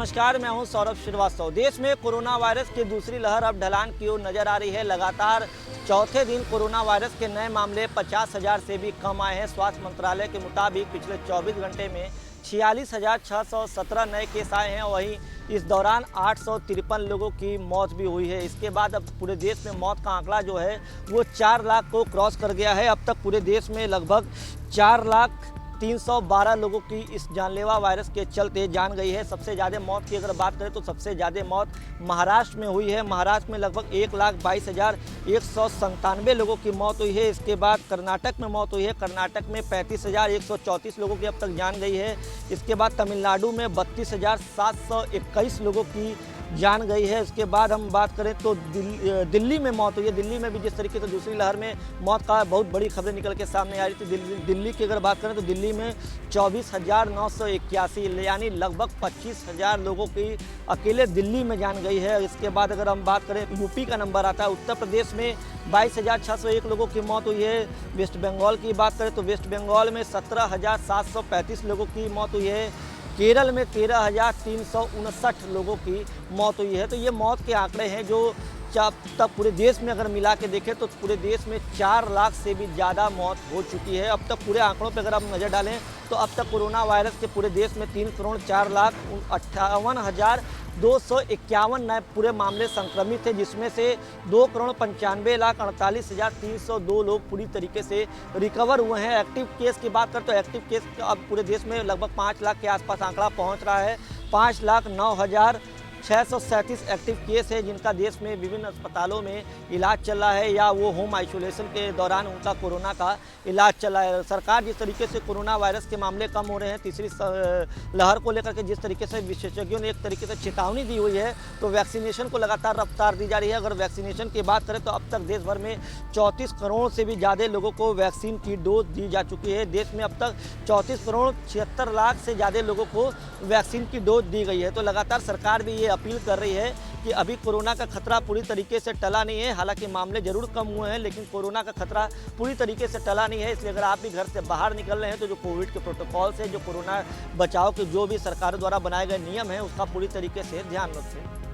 नमस्कार, मैं हूं सौरभ श्रीवास्तव। देश में कोरोना वायरस की दूसरी लहर अब ढलान की ओर नजर आ रही है। लगातार चौथे दिन कोरोना वायरस के नए मामले 50,000 से भी कम आए हैं। स्वास्थ्य मंत्रालय के मुताबिक पिछले 24 घंटे में 46,617 नए केस आए हैं। वहीं इस दौरान 853 लोगों की मौत भी हुई है। इसके बाद अब पूरे देश में मौत का आंकड़ा जो है वो 4 लाख को क्रॉस कर गया है। अब तक पूरे देश में लगभग 4,312 लोगों की इस जानलेवा वायरस के चलते जान गई है। सबसे ज़्यादा मौत की अगर बात करें तो सबसे ज़्यादा मौत महाराष्ट्र में हुई है। महाराष्ट्र में लगभग 1,22,197 लोगों की मौत हुई है। इसके बाद कर्नाटक में मौत हुई है। कर्नाटक में 35,134 लोगों की अब तक जान गई है। इसके बाद तमिलनाडु में 32,721 लोगों की जान गई है। इसके बाद हम बात करें तो दिल्ली में मौत हुई है। दिल्ली में भी जिस तरीके से दूसरी लहर में मौत का बहुत बड़ी खबरें निकल के सामने आ रही थी। दिल्ली की अगर बात करें तो दिल्ली में 24,981 यानी लगभग 25,000 लोगों की अकेले दिल्ली में जान गई है। इसके बाद अगर हम बात करें यूपी का नंबर आता है। उत्तर प्रदेश में 22,601 लोगों की मौत हुई है। वेस्ट बंगाल की बात करें तो वेस्ट बंगाल में 17,735 लोगों की मौत हुई है। केरल में 13,359 लोगों की मौत हुई है। तो ये मौत के आंकड़े हैं जो अब तक पूरे देश में अगर मिला के देखें तो पूरे देश में 4 लाख से भी ज़्यादा मौत हो चुकी है। अब तक पूरे आंकड़ों पर अगर आप नज़र डालें तो अब तक कोरोना वायरस के पूरे देश में 3,04,58,251 नए पूरे मामले संक्रमित थे, जिसमें से 2,95,48,302 लोग पूरी तरीके से रिकवर हुए हैं। एक्टिव केस की बात करें तो एक्टिव केस अब पूरे देश में लगभग 5 लाख के आसपास आंकड़ा पहुंच रहा है। 5,09,637 एक्टिव केस है जिनका देश में विभिन्न अस्पतालों में इलाज चल रहा है या वो होम आइसोलेशन के दौरान उनका कोरोना का इलाज चला है। सरकार जिस तरीके से कोरोना वायरस के मामले कम हो रहे हैं, तीसरी लहर को लेकर के जिस तरीके से विशेषज्ञों ने एक तरीके से चेतावनी दी हुई है, तो वैक्सीनेशन को लगातार रफ्तार दी जा रही है। अगर वैक्सीनेशन की बात करें तो अब तक देश भर में 34 करोड़ से भी ज़्यादा लोगों को वैक्सीन की डोज दी जा चुकी है। देश में अब तक 34 करोड़ 76 लाख से ज़्यादा लोगों को वैक्सीन की डोज दी गई है। तो लगातार सरकार भी ये अपील कर रही है कि अभी कोरोना का खतरा पूरी तरीके से टला नहीं है। हालांकि मामले जरूर कम हुए हैं, लेकिन कोरोना का खतरा पूरी तरीके से टला नहीं है। इसलिए अगर आप भी घर से बाहर निकल रहे हैं तो जो कोविड के प्रोटोकॉल्स है, जो कोरोना बचाव के जो भी सरकार द्वारा बनाए गए नियम हैं, उसका पूरी तरीके से ध्यान रखें।